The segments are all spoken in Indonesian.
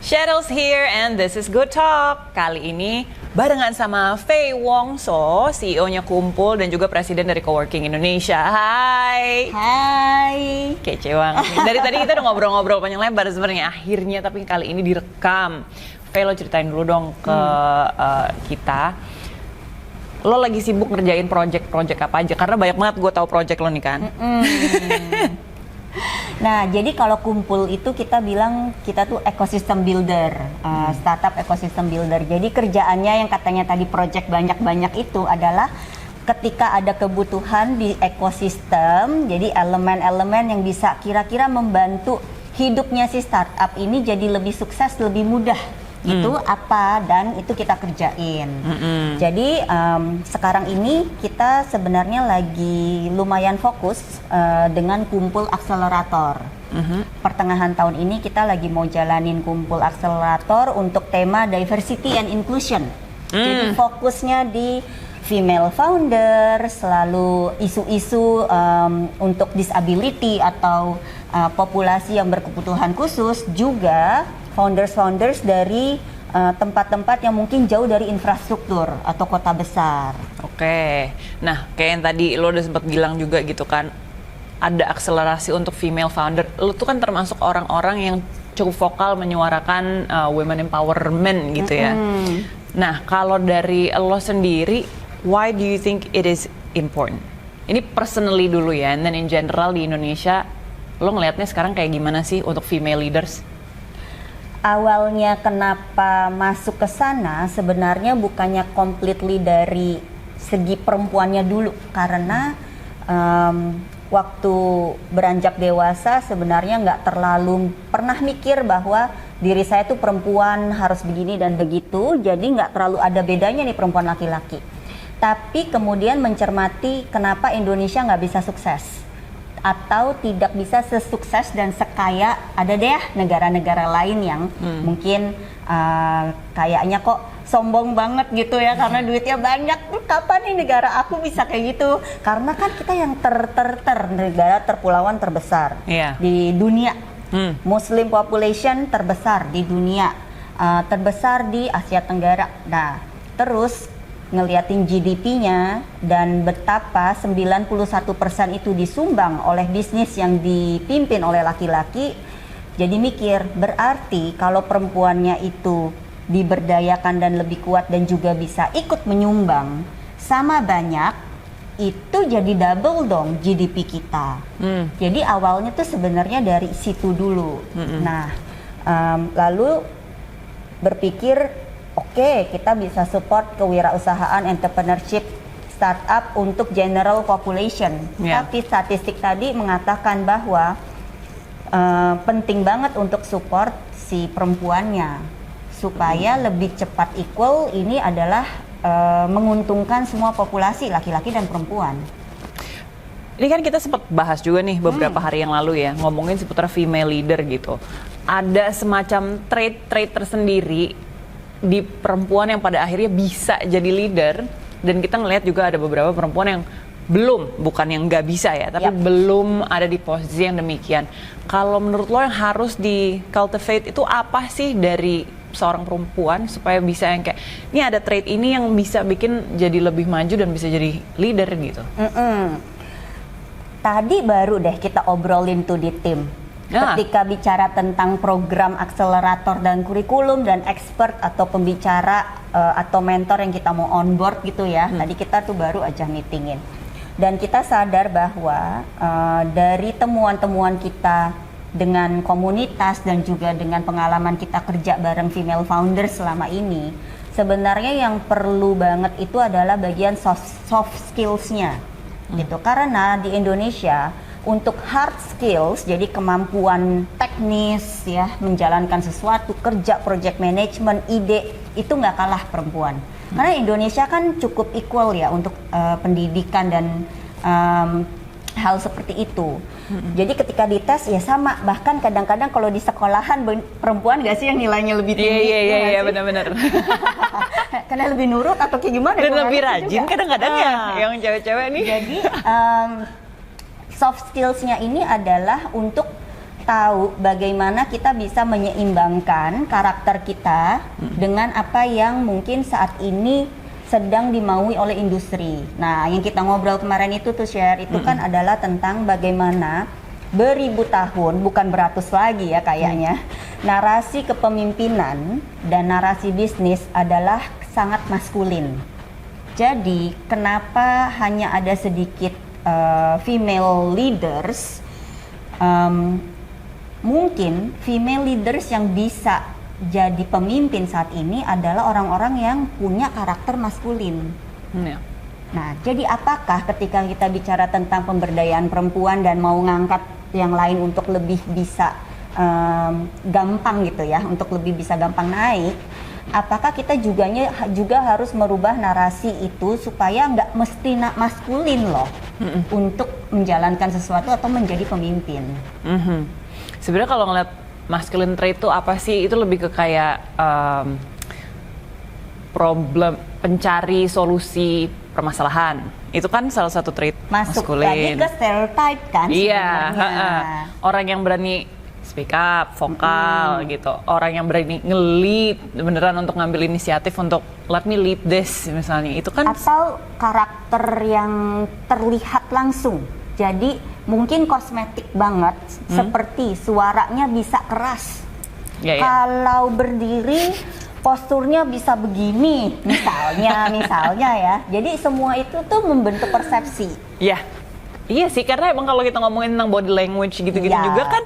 Cheryl's here and this is Good Talk. Kali ini barengan sama Faye Wongso, CEO-nya Kumpul dan juga Presiden dari Coworking Indonesia. Hai. Hai. Kece banget nih. Dari tadi kita udah ngobrol-ngobrol panjang lebar sebenarnya. Akhirnya tapi kali ini direkam. Faye, lo ceritain dulu dong ke kita. Lo lagi sibuk ngerjain project apa aja? Karena banyak banget gue tahu project lo nih kan. Nah, jadi kalau Kumpul itu kita bilang kita tuh ecosystem builder, startup ecosystem builder. Jadi kerjaannya yang katanya tadi project banyak-banyak itu adalah ketika ada kebutuhan di ekosistem, jadi elemen-elemen yang bisa kira-kira membantu hidupnya si startup ini jadi lebih sukses, lebih mudah. Itu apa dan itu kita kerjain. Jadi sekarang ini kita sebenarnya lagi lumayan fokus dengan Kumpul Accelerator. Pertengahan tahun ini kita lagi mau jalanin Kumpul Accelerator untuk tema diversity and inclusion. Jadi fokusnya di female founder, selalu isu-isu untuk disability atau populasi yang berkebutuhan khusus, juga founders dari tempat-tempat yang mungkin jauh dari infrastruktur atau kota besar. Oke, nah kayak yang tadi lo udah sempat bilang juga gitu kan, ada akselerasi untuk female founder. Lo tuh kan termasuk orang-orang yang cukup vokal menyuarakan women empowerment gitu ya. Nah kalau dari lo sendiri, why do you think it is important? Ini personally dulu ya, and then in general di Indonesia, lo ngelihatnya sekarang kayak gimana sih untuk female leaders? Awalnya kenapa masuk ke sana sebenarnya bukannya completely dari segi perempuannya dulu, karena waktu beranjak dewasa sebenarnya nggak terlalu pernah mikir bahwa diri saya tuh perempuan harus begini dan begitu, jadi nggak terlalu ada bedanya nih perempuan laki-laki. Tapi kemudian mencermati kenapa Indonesia nggak bisa sukses atau tidak bisa sesukses dan sekaya ada deh negara-negara lain yang mungkin kayaknya kok sombong banget gitu ya karena duitnya banyak. Kapan nih negara aku bisa kayak gitu? Karena kan kita yang negara terpulauan terbesar di dunia, Muslim population terbesar di dunia, terbesar di Asia Tenggara. Nah, terus ngeliatin GDP-nya dan betapa 91% itu disumbang oleh bisnis yang dipimpin oleh laki-laki, jadi mikir berarti kalau perempuannya itu diberdayakan dan lebih kuat dan juga bisa ikut menyumbang sama banyak, itu jadi double dong GDP kita. Jadi awalnya tuh sebenarnya dari situ dulu. Nah, lalu berpikir oke, kita bisa support kewirausahaan, entrepreneurship, startup untuk general population. Tapi statistik tadi mengatakan bahwa penting banget untuk support si perempuannya supaya lebih cepat equal. Ini adalah menguntungkan semua populasi, laki-laki dan perempuan. Ini kan kita sempat bahas juga nih beberapa hari yang lalu ya, ngomongin seputar female leader gitu. Ada semacam trait tersendiri di perempuan yang pada akhirnya bisa jadi leader, dan kita ngelihat juga ada beberapa perempuan yang bukan yang nggak bisa ya, tapi belum ada di posisi yang demikian. Kalau menurut lo yang harus di cultivate itu apa sih dari seorang perempuan supaya bisa yang kayak ini ada trait ini yang bisa bikin jadi lebih maju dan bisa jadi leader gitu? Tadi baru deh kita obrolin tuh di tim. Ketika bicara tentang program akselerator dan kurikulum dan expert atau pembicara atau mentor yang kita mau onboard gitu ya, tadi kita tuh baru aja meetingin. Dan kita sadar bahwa dari temuan-temuan kita dengan komunitas dan juga dengan pengalaman kita kerja bareng female founders selama ini, sebenarnya yang perlu banget itu adalah bagian soft skills-nya gitu. Karena di Indonesia untuk hard skills, jadi kemampuan teknis ya, menjalankan sesuatu, kerja, project management, ide, itu nggak kalah perempuan. Karena Indonesia kan cukup equal ya untuk pendidikan dan hal seperti itu. Jadi ketika dites ya sama, bahkan kadang-kadang kalau di sekolahan perempuan nggak sih yang nilainya lebih tinggi? Iya benar-benar. Karena lebih nurut atau kayak gimana? Dan lebih rajin kadang-kadang ya, yang cewek-cewek nih. Jadi soft skills-nya ini adalah untuk tahu bagaimana kita bisa menyeimbangkan karakter kita dengan apa yang mungkin saat ini sedang dimaui oleh industri. Nah, yang kita ngobrol kemarin itu tuh share itu kan adalah tentang bagaimana beribu tahun, bukan beratus lagi ya kayaknya, narasi kepemimpinan dan narasi bisnis adalah sangat maskulin. Jadi, kenapa hanya ada sedikit female leaders? Mungkin female leaders yang bisa jadi pemimpin saat ini adalah orang-orang yang punya karakter maskulin. Nah, jadi apakah ketika kita bicara tentang pemberdayaan perempuan dan mau ngangkat yang lain untuk lebih bisa gampang gitu ya, untuk lebih bisa gampang naik, apakah kita juga harus merubah narasi itu supaya nggak mesti maskulin loh untuk menjalankan sesuatu atau menjadi pemimpin? Sebenarnya kalau ngeliat masculine trait itu apa sih? Itu lebih ke kayak problem, pencari solusi permasalahan. Itu kan salah satu trait Masuk maskulin. lagi ke stereotype kan Iya, sebenarnya. orang yang berani speak up, vokal gitu. Orang yang berani nge-lead beneran untuk ngambil inisiatif untuk let me lead this misalnya. Itu kan Atau karakter yang terlihat langsung. Jadi mungkin kosmetik banget, seperti suaranya bisa keras. ya. Kalau berdiri posturnya bisa begini, misalnya ya. Jadi semua itu tuh membentuk persepsi. Iya. Iya sih, karena emang kalau kita ngomongin tentang body language gitu-gitu Iya. juga kan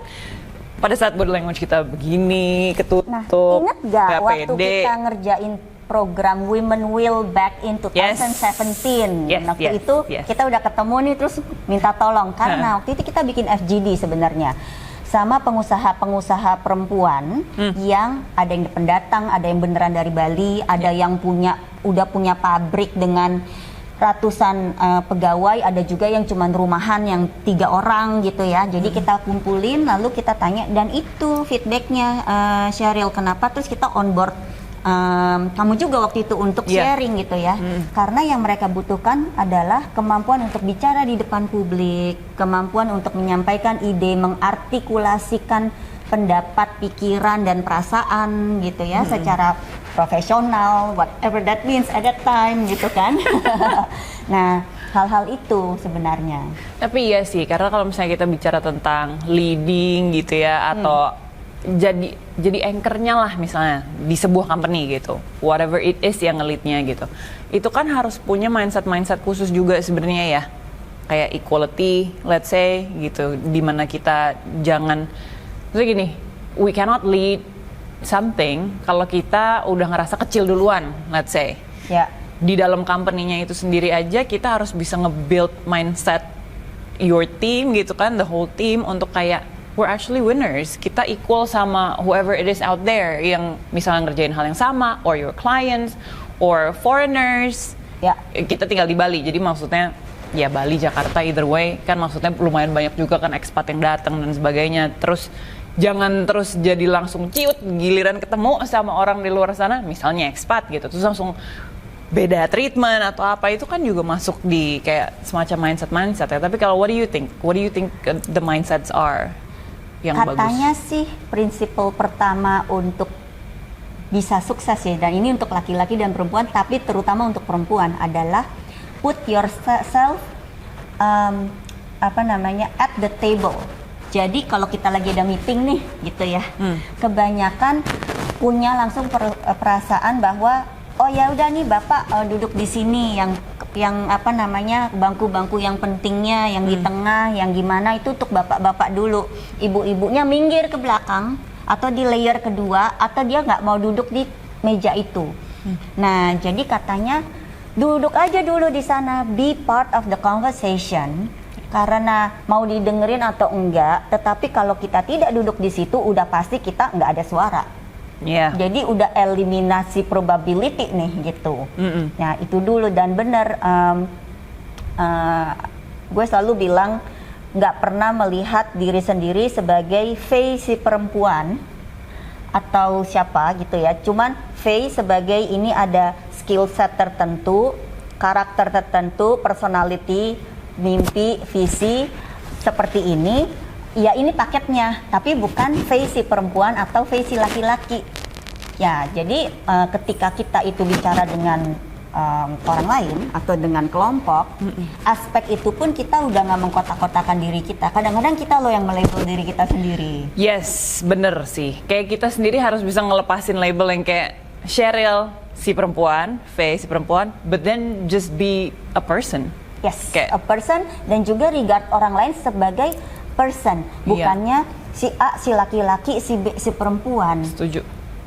pada saat body language kita begini, ketutup, Nah, ingat gak nggak waktu pede. kita ngerjain program Women Will back in 2017? Yes, Waktu yes, itu yes. kita udah ketemu nih terus minta tolong karena waktu itu kita bikin FGD sebenarnya sama pengusaha-pengusaha perempuan yang ada yang pendatang, ada yang beneran dari Bali, ada yang udah punya pabrik dengan ratusan pegawai, ada juga yang cuman rumahan yang 3 orang gitu ya. Jadi kita kumpulin lalu kita tanya dan itu feedbacknya Sheryl, kenapa terus kita on board kamu juga waktu itu untuk sharing gitu ya. Karena yang mereka butuhkan adalah kemampuan untuk bicara di depan publik, kemampuan untuk menyampaikan ide, mengartikulasikan pendapat, pikiran dan perasaan gitu ya secara profesional, whatever that means at that time gitu kan. Nah, hal-hal itu sebenarnya. Tapi iya sih, karena kalau misalnya kita bicara tentang leading gitu ya, atau jadi anchornya lah misalnya di sebuah company gitu, whatever it is yang nge-leadnya gitu, itu kan harus punya mindset khusus juga sebenarnya ya, kayak equality, let's say gitu, dimana kita jangan, maksudnya gini, we cannot lead something kalau kita udah ngerasa kecil duluan, let's say. Ya. Di dalam company-nya itu sendiri aja kita harus bisa nge-build mindset your team gitu kan, the whole team, untuk kayak we're actually winners. Kita equal sama whoever it is out there yang misalnya ngerjain hal yang sama, or your clients, or foreigners. Ya. Kita tinggal di Bali, jadi maksudnya ya Bali, Jakarta, either way kan maksudnya lumayan banyak juga kan expat yang datang dan sebagainya. Terus jangan terus jadi langsung ciut giliran ketemu sama orang di luar sana, misalnya expat gitu, terus langsung beda treatment atau apa, itu kan juga masuk di kayak semacam mindset ya. Tapi kalau what do you think the mindsets are yang Katanya bagus? sih prinsipal pertama untuk bisa sukses ya, dan ini untuk laki-laki dan perempuan, tapi terutama untuk perempuan adalah put yourself at the table. Jadi kalau kita lagi ada meeting nih gitu ya, kebanyakan punya langsung perasaan bahwa oh ya udah nih Bapak duduk di sini, yang bangku-bangku yang pentingnya yang di tengah, yang gimana itu untuk bapak-bapak dulu, ibu-ibunya minggir ke belakang atau di layer kedua, atau dia nggak mau duduk di meja itu. Nah, jadi katanya duduk aja dulu di sana, be part of the conversation, karena mau didengerin atau enggak, tetapi kalau kita tidak duduk di situ udah pasti kita nggak ada suara. Yeah. Jadi udah eliminasi probability nih gitu. Nah itu dulu, dan bener gue selalu bilang nggak pernah melihat diri sendiri sebagai Faye si perempuan atau siapa gitu ya. Cuman Faye sebagai ini ada skill set tertentu, karakter tertentu, personality, mimpi, visi seperti ini. ya ini paketnya, tapi bukan face si perempuan atau face si laki-laki. Ya, jadi ketika kita itu bicara dengan orang lain atau dengan kelompok, aspek itu pun kita udah nggak mengkotak-kotakan diri kita. Kadang-kadang kita loh yang melabel diri kita sendiri. Yes, bener sih. Kayak kita sendiri harus bisa ngelepasin label yang kayak Cheryl si perempuan, Faye si perempuan, but then just be a person. Yes, Kayak- a person, dan juga regard orang lain sebagai person, bukannya si A si laki-laki, si B si perempuan.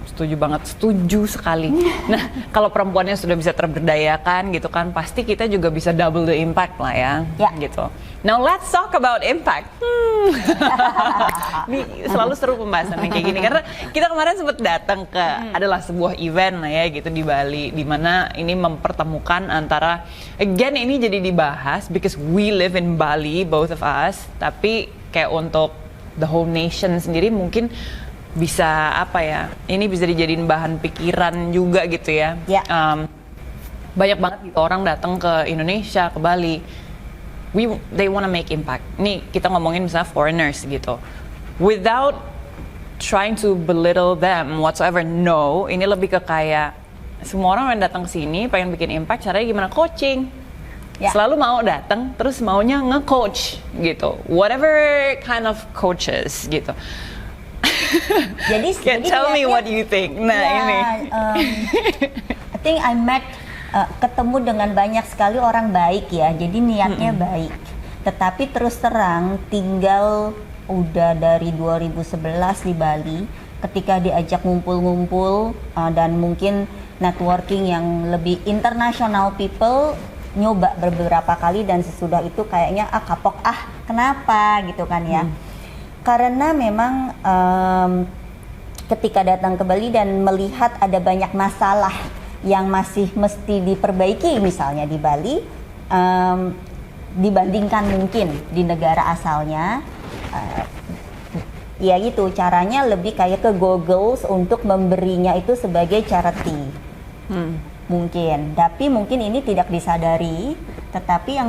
Setuju banget, setuju sekali. Nah, kalau perempuannya sudah bisa terberdayakan gitu kan, pasti kita juga bisa double the impact lah ya, Ya. gitu. Now let's talk about impact. Ini selalu seru pembahasan yang kayak gini karena kita kemarin sempat datang ke adalah sebuah event lah ya gitu di Bali, di mana ini mempertemukan antara, again ini jadi dibahas because we live in Bali both of us, tapi kayak untuk the whole nation sendiri mungkin bisa apa ya, ini bisa dijadiin bahan pikiran juga gitu ya. Ya. Banyak banget gitu orang datang ke Indonesia, ke Bali, they wanna make impact. Nih kita ngomongin misalnya foreigners gitu, without trying to belittle them whatsoever. No, ini lebih ke kayak semua orang yang datang ke sini pengen bikin impact, caranya gimana? Coaching. Ya. Selalu mau datang terus maunya nge-coach gitu, whatever kind of coaches gitu. Jadi Tell me lihatnya- what you think. Nah Ya, ini. I think I met ketemu dengan banyak sekali orang baik ya. Jadi niatnya baik. Tetapi terus terang tinggal udah dari 2011 di Bali, ketika diajak ngumpul-ngumpul dan mungkin networking yang lebih international people, nyoba beberapa kali dan sesudah itu kayaknya kapok kenapa gitu kan ya. Karena memang ketika datang ke Bali dan melihat ada banyak masalah yang masih mesti diperbaiki misalnya di Bali, dibandingkan mungkin di negara asalnya, ya gitu, caranya lebih kayak ke goggles untuk memberinya itu sebagai charity. Mungkin, tapi mungkin ini tidak disadari, tetapi yang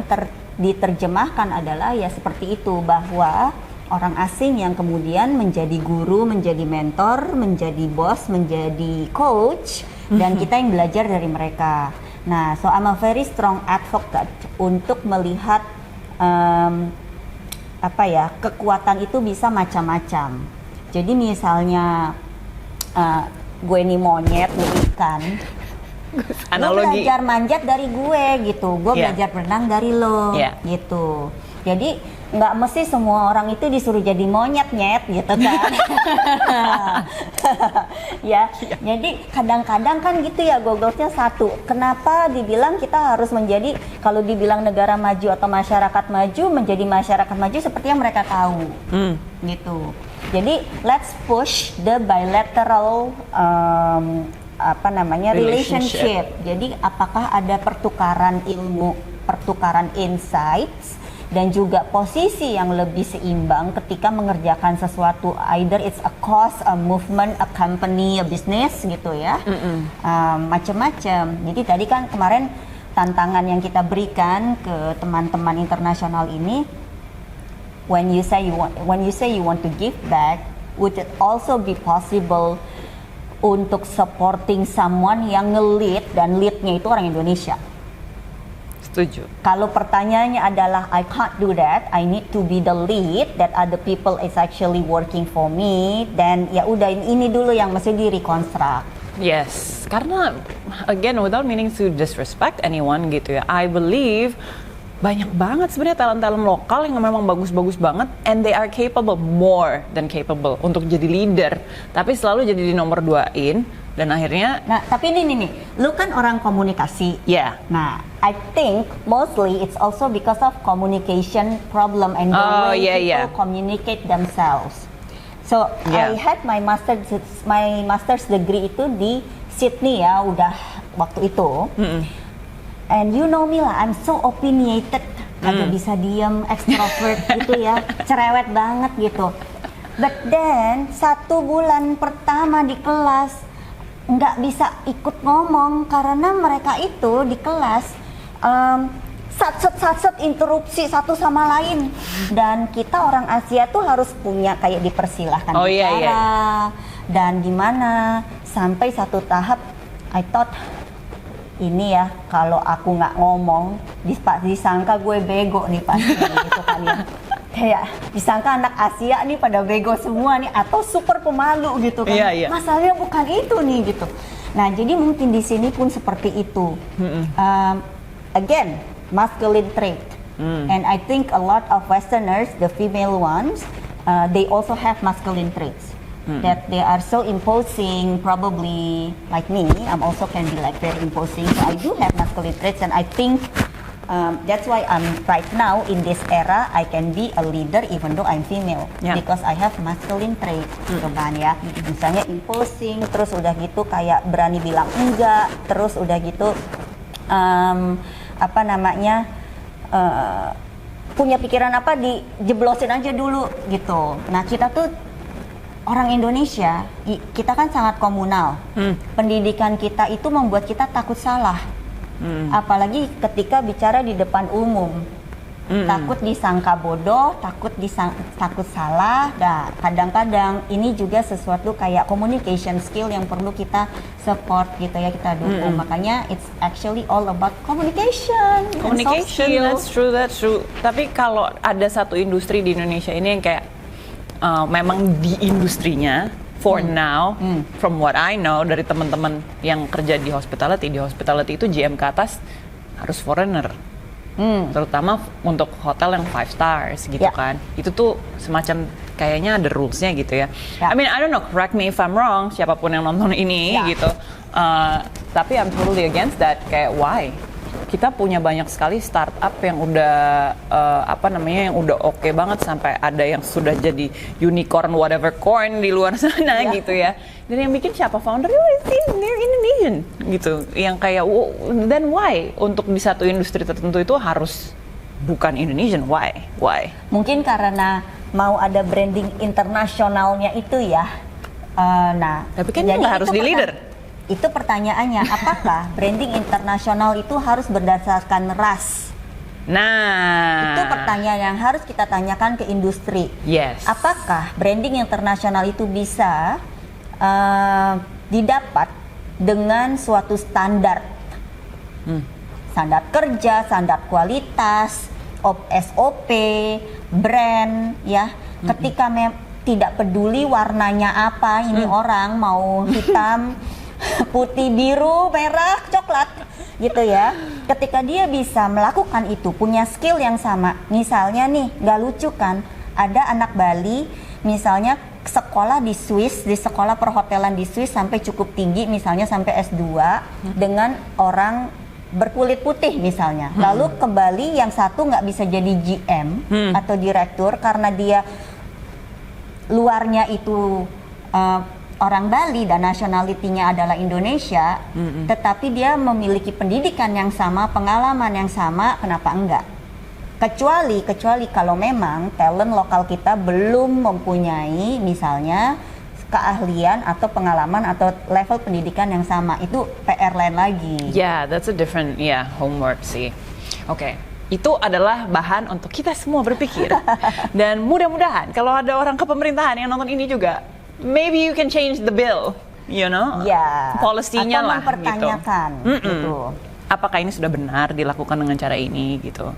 diterjemahkan adalah ya seperti itu, bahwa orang asing yang kemudian menjadi guru, menjadi mentor, menjadi bos, menjadi coach, dan kita yang belajar dari mereka. Nah, so I'm a very strong advocate untuk melihat kekuatan itu bisa macam-macam. Jadi misalnya gue nih monyet, nih ikan, Analogi. gue belajar manjat dari gue gitu, gue Yeah. belajar berenang dari lo, Yeah. gitu. Jadi nggak mesti semua orang itu disuruh jadi monyet nyet gitu kan. Ya, jadi kadang-kadang kan gitu ya, goggles-nya satu. Kenapa dibilang kita harus menjadi, kalau dibilang negara maju atau masyarakat maju, menjadi masyarakat maju seperti yang mereka tahu, gitu. Jadi let's push the bilateral relationship. Jadi apakah ada pertukaran ilmu, pertukaran insights, dan juga posisi yang lebih seimbang ketika mengerjakan sesuatu, either it's a cause, a movement, a company, a business gitu ya, macam-macam. Jadi tadi kan kemarin tantangan yang kita berikan ke teman-teman internasional ini, when you say you want to give back, would it also be possible untuk supporting someone yang nge-lead, dan leadnya itu orang Indonesia? Setuju. Kalau pertanyaannya adalah I can't do that, I need to be the lead, that other people is actually working for me, dan ya udah ini dulu yang mesti direkonstruk. Yes, karena again without meaning to disrespect anyone gitu ya, I believe banyak banget sebenarnya talent-talent lokal yang memang bagus-bagus banget, and they are capable, more than capable untuk jadi leader, tapi selalu jadi di nomor 2-in, dan akhirnya Nah, tapi ini lu kan orang komunikasi. ya. Nah, I think mostly it's also because of communication problem and the Oh, way yeah, people yeah. communicate themselves. So Yeah. I had my master's degree itu di Sydney ya, udah waktu itu. And you know me lah, I'm so opinionated, kagak bisa diem, extrovert gitu ya, cerewet banget gitu. But then 1 bulan pertama di kelas nggak bisa ikut ngomong karena mereka itu di kelas sat interupsi satu sama lain, dan kita orang Asia tuh harus punya kayak dipersilahkan bicara dan gimana, sampai satu tahap I thought ini ya kalau aku nggak ngomong disangka gue bego nih pasti gitu kan ya, kayak disangka anak Asia nih pada bego semua nih atau super pemalu gitu kan. Masalahnya bukan itu nih gitu. Nah jadi mungkin di sini pun seperti itu. Again, masculine trait. And I think a lot of Westerners, the female ones, they also have masculine traits. That they are so imposing, probably like me, I'm also can be like very imposing. So I do have masculine traits, and I think that's why I'm right now in this era, I can be a leader even though I'm female. Because I have masculine trait, gitu kan ya. Misalnya imposing, terus udah gitu kayak berani bilang enggak, terus udah gitu punya pikiran apa dijeblosin aja dulu gitu. Nah kita tuh orang Indonesia, kita kan sangat komunal. Pendidikan kita itu membuat kita takut salah. Apalagi ketika bicara di depan umum. Takut disangka bodoh, takut salah. Nah, kadang-kadang ini juga sesuatu kayak communication skill yang perlu kita support gitu ya, kita dukung. Makanya it's actually all about communication. Communication, that's true. Tapi kalau ada satu industri di Indonesia ini yang kayak memang di industrinya for now, from what I know dari teman-teman yang kerja di hospitality itu GM ke atas harus foreigner. Terutama untuk hotel yang 5 stars gitu kan. Itu tuh semacam kayaknya ada rules-nya gitu ya. I mean, I don't know, correct me if I'm wrong, siapapun yang nonton ini gitu. Tapi I'm totally against that. Kayak why? Kita punya banyak sekali startup yang udah yang udah oke banget, sampai ada yang sudah jadi unicorn whatever coin di luar sana gitu ya. Dan yang bikin siapa foundernya? They're Indonesian gitu. Yang kayak then why untuk di satu industri tertentu itu harus bukan Indonesian? Why? Mungkin karena mau ada branding internasionalnya itu ya. Tapi kan nggak harus di leader. Itu pertanyaannya, apakah branding internasional itu harus berdasarkan ras? Nah, itu pertanyaan yang harus kita tanyakan ke industri. Yes. Apakah branding internasional itu bisa didapat dengan suatu standar? Standar kerja, standar kualitas, SOP, brand, ya. Ketika tidak peduli warnanya apa, ini orang mau hitam, putih, biru, merah, coklat gitu ya. Ketika dia bisa melakukan itu, punya skill yang sama. Misalnya nih, gak lucu kan, ada anak Bali misalnya sekolah di Swiss, di sekolah perhotelan di Swiss sampai cukup tinggi, misalnya sampai S2 dengan orang berkulit putih misalnya. Lalu ke Bali yang satu nggak bisa jadi GM atau direktur karena dia luarnya itu orang Bali dan nationality-nya adalah Indonesia, tetapi dia memiliki pendidikan yang sama, pengalaman yang sama, kenapa enggak? Kecuali kalau memang talent lokal kita belum mempunyai misalnya keahlian atau pengalaman atau level pendidikan yang sama, itu PR lain lagi. Yeah, that's a different homework sih. Oke. Itu adalah bahan untuk kita semua berpikir. Dan mudah-mudahan kalau ada orang kepemerintahan yang nonton ini juga, maybe you can change the bill, you know? Ya. Policy-nya lah mempertanyakan gitu. Apakah ini sudah benar dilakukan dengan cara ini gitu?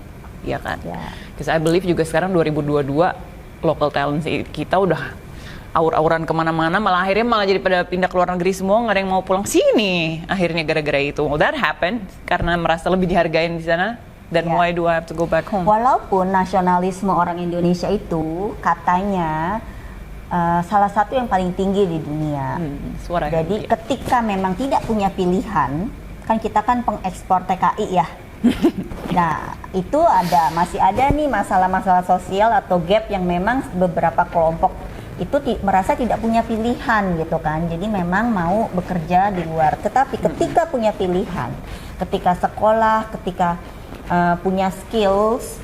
Iya kan? Ya. Because I believe juga sekarang 2022 local talent kita udah aur-auran kemana-mana, malah akhirnya jadi pada pindah ke luar negeri semua, nggak ada yang mau pulang sini akhirnya gara-gara itu. Well, that happened karena merasa lebih dihargain di sana. Then why do I have to go back home? Walaupun nasionalisme orang Indonesia itu katanya salah satu yang paling tinggi di dunia. Jadi ketika memang tidak punya pilihan, kan kita kan pengekspor TKI ya. Nah itu masih ada nih masalah-masalah sosial atau gap yang memang beberapa kelompok itu merasa tidak punya pilihan gitu kan. Jadi memang mau bekerja di luar. Tetapi ketika punya pilihan, ketika sekolah, ketika punya skills,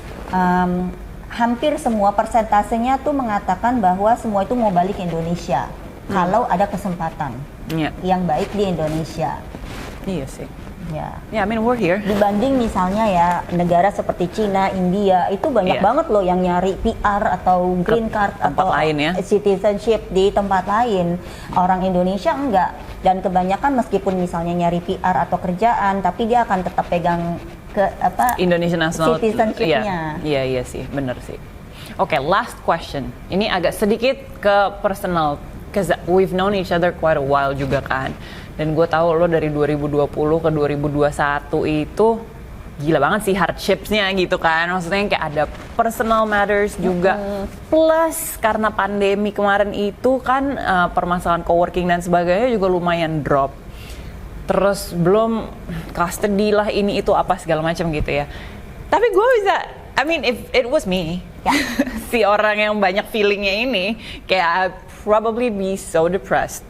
hampir semua persentasenya tuh mengatakan bahwa semua itu mau balik ke Indonesia kalau ada kesempatan yang baik di Indonesia. Iya sih. Ya. Yeah, I mean we're here. Dibanding misalnya ya negara seperti Cina, India itu banyak banget loh yang nyari PR atau green card atau lain ya. citizenship di tempat lain. Orang Indonesia enggak. Dan kebanyakan meskipun misalnya nyari PR atau kerjaan, tapi dia akan tetap pegang ke Indonesian national citizenship-nya. Iya sih, bener sih. Oke, last question. Ini agak sedikit ke personal, cause we've known each other quite a while juga kan. Dan gue tahu lo dari 2020 ke 2021 itu gila banget sih hardshipsnya gitu kan. Maksudnya kayak ada personal matters juga. Plus karena pandemi kemarin itu kan permasalahan coworking dan sebagainya juga lumayan drop. Terus belum custody lah ini itu apa segala macam gitu ya. Tapi gue bisa, I mean if it was me, si orang yang banyak feelingnya ini, kayak I'd probably be so depressed.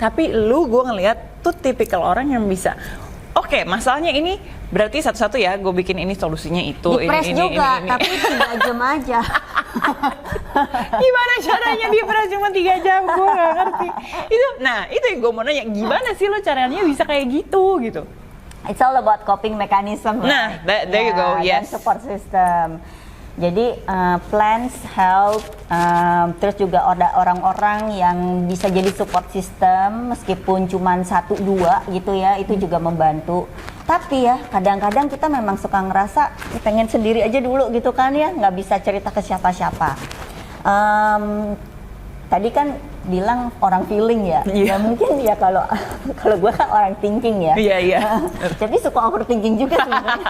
Tapi gue ngelihat tuh tipikal orang yang bisa, oke, masalahnya ini berarti satu-satu ya, gue bikin ini solusinya itu, Depres ini, juga, ini. tapi 3 jam aja. Gimana caranya dia pernah cuma 3 jam, gue gak ngerti. Itu yang gue mau nanya, gimana sih lo caranya bisa kayak gitu. It's all about coping mechanism. Nah, there you go, yes. Dan support system. Jadi plans, help, terus juga ada orang-orang yang bisa jadi support system meskipun cuma 1-2 gitu ya, itu juga membantu. Tapi ya kadang-kadang kita memang suka ngerasa pengen sendiri aja dulu gitu kan ya, nggak bisa cerita ke siapa-siapa. Tadi kan bilang orang feeling ya, ya mungkin ya kalau gue kan orang thinking ya. Iya. Jadi suka overthinking juga sebenarnya.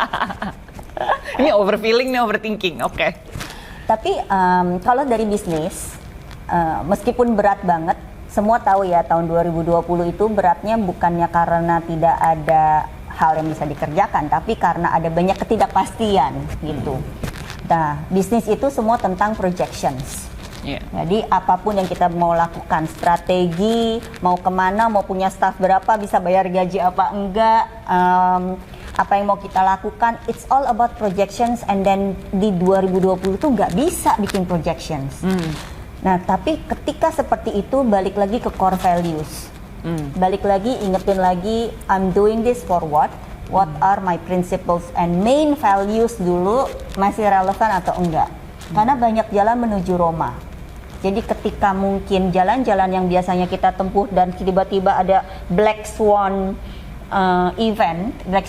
Ini overfeeling, nih overthinking, oke. Tapi kalau dari bisnis, meskipun berat banget, semua tahu ya tahun 2020 itu beratnya bukannya karena tidak ada hal yang bisa dikerjakan, tapi karena ada banyak ketidakpastian gitu. Nah, bisnis itu semua tentang projections. Yeah. Jadi apapun yang kita mau lakukan, strategi, mau kemana, mau punya staff berapa, bisa bayar gaji apa enggak, apa yang mau kita lakukan, it's all about projections. And then di 2020 tuh nggak bisa bikin projections. Nah, tapi ketika seperti itu balik lagi ke core values. Balik lagi, ingetin lagi, I'm doing this for what? What are my principles and main values dulu, masih relevan atau enggak? Karena banyak jalan menuju Roma. Jadi ketika mungkin jalan-jalan yang biasanya kita tempuh dan tiba-tiba ada Black Swan event, Black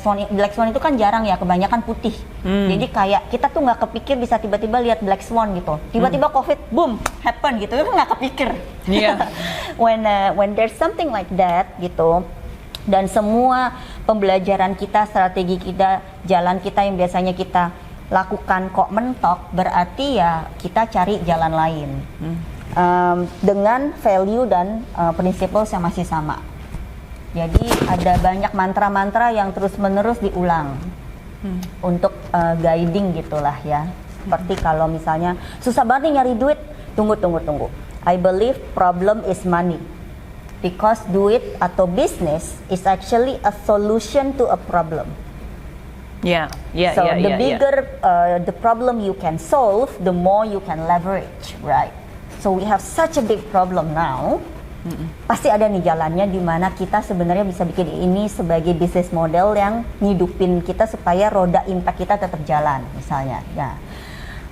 Swan itu kan jarang ya, kebanyakan putih. Jadi kayak kita tuh nggak kepikir bisa tiba-tiba lihat Black Swan gitu. Tiba-tiba COVID, boom, happen gitu, itu nggak kepikir. Yeah. When there's something like that gitu, dan semua pembelajaran kita, strategi kita, jalan kita yang biasanya kita lakukan kok mentok, berarti ya kita cari jalan lain dengan value dan principles yang masih sama. Jadi ada banyak mantra-mantra yang terus-menerus diulang untuk guiding gitulah ya. Seperti kalau misalnya susah banget nih nyari duit, tunggu. I believe problem is money. Because duit atau business is actually a solution to a problem. So the bigger the problem you can solve, the more you can leverage, right? So we have such a big problem now. Pasti ada nih jalannya di mana kita sebenarnya bisa bikin ini sebagai bisnis model yang ngidupin kita supaya roda impact kita tetap jalan misalnya. Ya.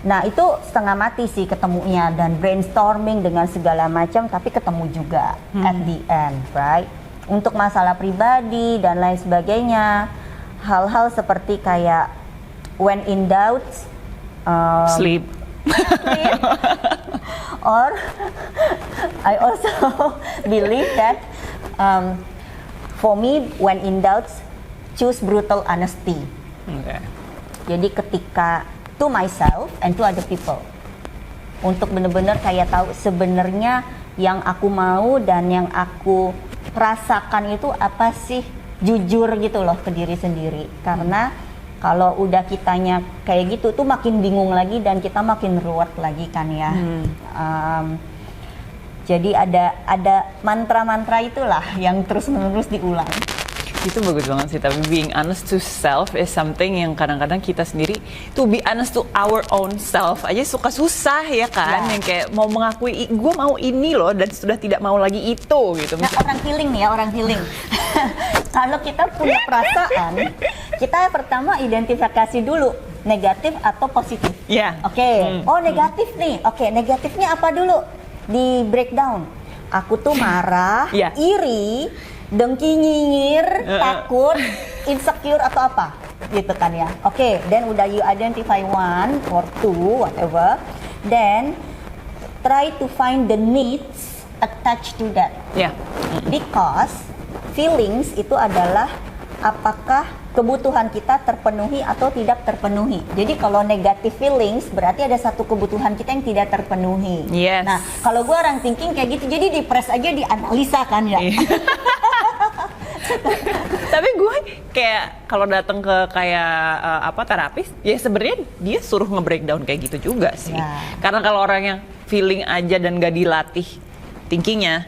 Nah itu setengah mati sih ketemunya dan brainstorming dengan segala macam, tapi ketemu juga at the end, right? Untuk masalah pribadi dan lain sebagainya, hal-hal seperti kayak when in doubt, sleep. Or I also believe that for me when in doubt, choose brutal honesty. Okay. Jadi ketika to myself and to other people, untuk benar-benar kayak tahu sebenarnya yang aku mau dan yang aku rasakan itu apa sih, jujur gitu loh ke diri sendiri. Karena kalau udah kitanya kayak gitu tuh makin bingung lagi dan kita makin ruwet lagi kan ya. Jadi ada mantra-mantra itulah yang terus-menerus diulang. Itu bagus banget sih, tapi being honest to self is something yang kadang-kadang kita sendiri to be honest to our own self aja suka susah ya kan, Ya. yang kayak mau mengakui gue mau ini loh dan sudah tidak mau lagi itu gitu. Nah, orang feeling nih ya, orang feeling. Kalau kita punya perasaan, kita pertama identifikasi dulu negatif atau positif. Ya. Oke. Oh, negatif nih. Oke, negatifnya apa dulu? Di breakdown. Aku tuh marah, Ya. iri, dengki nyinyir, takut, insecure atau apa? Gitu kan ya. Oke, then udah you identify one or two whatever. Then try to find the needs attached to that. Ya. Because feelings itu adalah apakah kebutuhan kita terpenuhi atau tidak terpenuhi. Jadi kalau negative feelings berarti ada satu kebutuhan kita yang tidak terpenuhi. Yes. Nah, kalau gue orang thinking kayak gitu, jadi depres aja dianalisa kan ya. Tapi gue kayak kalau datang ke kayak terapis, ya sebenarnya dia suruh nge-breakdown kayak gitu juga sih. Ya. Karena kalau orang yang feeling aja dan gak dilatih thinkingnya,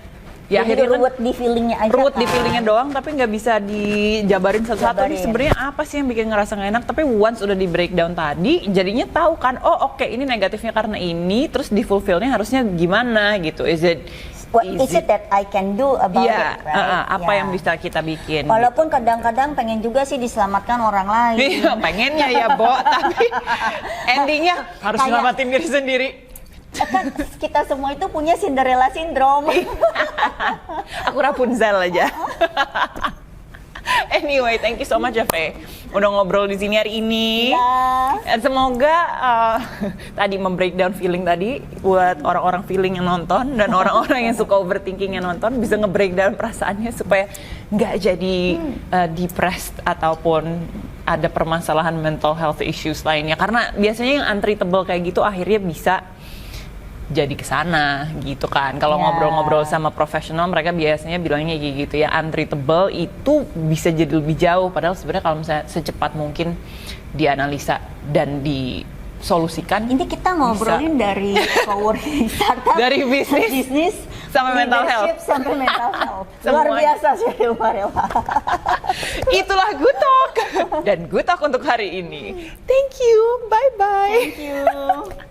ya Jadi akhirnya kan ruwet di feelingnya aja. ruwet di kan. feelingnya doang, tapi nggak bisa dijabarin satu-satu. Ini Jabarin. sebenarnya apa sih yang bikin ngerasa nggak enak? Tapi once udah di breakdown tadi, jadinya tahu kan, oh oke, ini negatifnya karena ini, terus di fulfillnya harusnya gimana gitu? Is it What is it that I can do about Iya, it, right? apa Ya. yang bisa kita bikin? Walaupun kadang-kadang pengen juga sih diselamatkan orang lain. Iya, pengennya ya, Bo, tapi endingnya harus Kayak- selamatin diri sendiri. Kan kita semua itu punya Cinderella syndrome. Aku Rapunzel aja. Anyway, thank you so much ya, Fe. Udah ngobrol di sini hari ini. Ya. Dan semoga tadi membreakdown feeling tadi buat orang-orang feeling yang nonton dan orang-orang yang suka overthinking yang nonton bisa nge-breakdown perasaannya supaya nggak jadi depressed ataupun ada permasalahan mental health issues lainnya. Karena biasanya yang untreatable kayak gitu akhirnya bisa jadi ke sana gitu kan. Kalau Ya. ngobrol-ngobrol sama profesional mereka biasanya bilangnya kayak gitu ya, untreatable itu bisa jadi lebih jauh, padahal sebenarnya kalau misalnya secepat mungkin dianalisa dan disolusikan. Ini kita ngobrolin dari coworking startup, Dari bisnis sampai mental leadership, health. sampai mental health. Luar Semuanya. biasa sih Marella. Itulah Good Talk dan Good Talk untuk hari ini. Thank you, bye bye. Thank you.